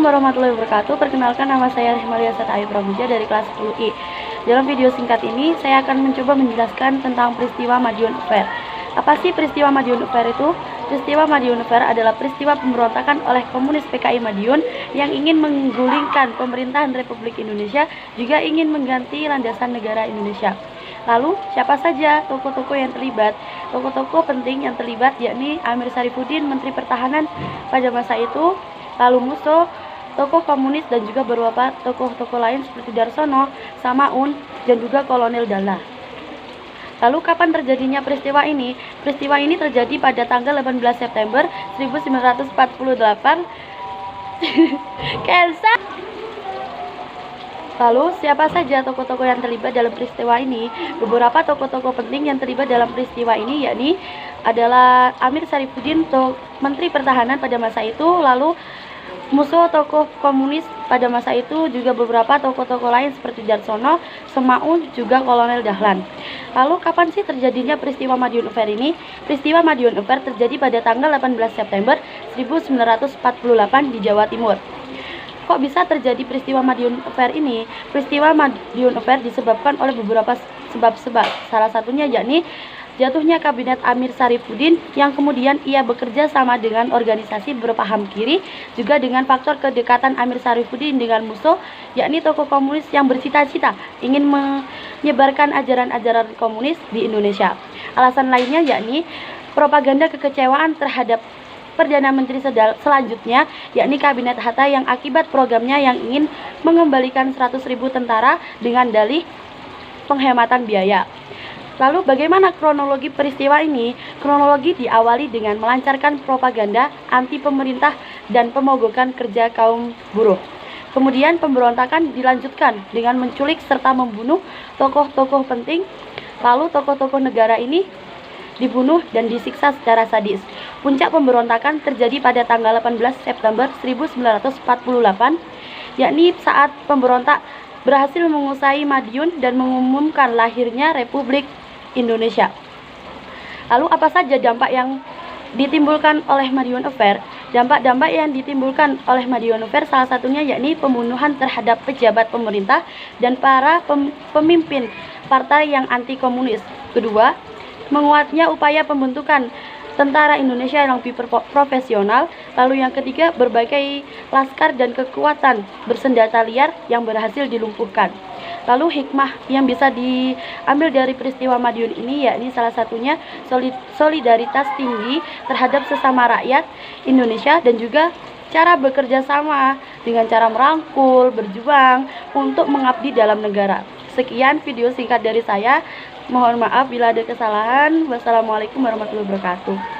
warahmatullahi wabarakatuh. Perkenalkan, nama saya Rismalia Ayu Pramuja dari kelas 10I. Dalam video singkat ini, saya akan mencoba menjelaskan tentang peristiwa Madiun Affair. Apa sih peristiwa Madiun Affair itu? Peristiwa Madiun Affair adalah peristiwa pemberontakan oleh komunis PKI Madiun yang ingin menggulingkan pemerintahan Republik Indonesia, juga ingin mengganti landasan negara Indonesia. Lalu, siapa saja tokoh-tokoh yang terlibat? Tokoh-tokoh penting yang terlibat yakni Amir Syarifuddin, Menteri Pertahanan pada masa itu, lalu Musso, tokoh komunis, dan juga beberapa tokoh-tokoh lain seperti Darsono, Samaun, dan juga Kolonel Dalla. Lalu kapan terjadinya peristiwa ini? Peristiwa ini terjadi pada tanggal 18 September 1948. Cancel. Lalu siapa saja tokoh-tokoh yang terlibat dalam peristiwa ini? Beberapa tokoh-tokoh penting yang terlibat dalam peristiwa ini yakni adalah Amir Syarifuddin, Menteri Pertahanan pada masa itu, lalu Musso, tokoh komunis pada masa itu, juga beberapa tokoh-tokoh lain seperti Darsono, Semaun, juga Kolonel Dahlan. Lalu kapan sih terjadinya peristiwa Madiun Affair ini? Peristiwa Madiun Affair terjadi pada tanggal 18 September 1948 di Jawa Timur. Kok bisa terjadi peristiwa Madiun Affair ini? Peristiwa Madiun Affair disebabkan oleh beberapa sebab-sebab. Salah satunya yakni jatuhnya kabinet Amir Syarifuddin yang kemudian ia bekerja sama dengan organisasi berpaham kiri, juga dengan faktor kedekatan Amir Syarifuddin dengan Musso, yakni tokoh komunis yang bercita-cita ingin menyebarkan ajaran-ajaran komunis di Indonesia. Alasan lainnya yakni propaganda kekecewaan terhadap Perdana Menteri selanjutnya, yakni Kabinet Hatta, yang akibat programnya yang ingin mengembalikan 100.000 tentara dengan dalih penghematan biaya. Lalu bagaimana kronologi peristiwa ini? Kronologi diawali dengan melancarkan propaganda anti pemerintah dan pemogokan kerja kaum buruh. Kemudian pemberontakan dilanjutkan dengan menculik serta membunuh tokoh-tokoh penting. Lalu tokoh-tokoh negara ini dibunuh dan disiksa secara sadis. Puncak pemberontakan terjadi pada tanggal 18 September 1948, yakni saat pemberontak berhasil menguasai Madiun dan mengumumkan lahirnya Republik Indonesia. Lalu apa saja dampak yang ditimbulkan oleh Madiun Affair? Dampak-dampak yang ditimbulkan oleh Madiun Affair salah satunya yakni pembunuhan terhadap pejabat pemerintah dan para pemimpin partai yang anti komunis. Kedua, menguatnya upaya pembentukan tentara Indonesia yang lebih profesional. Lalu yang ketiga, berbagai laskar dan kekuatan bersenjata liar yang berhasil dilumpuhkan. Lalu hikmah yang bisa diambil dari peristiwa Madiun ini yakni salah satunya solidaritas tinggi terhadap sesama rakyat Indonesia, dan juga cara bekerja sama dengan cara merangkul, berjuang untuk mengabdi dalam negara. Sekian video singkat dari saya. Mohon maaf bila ada kesalahan. Wassalamualaikum warahmatullahi wabarakatuh.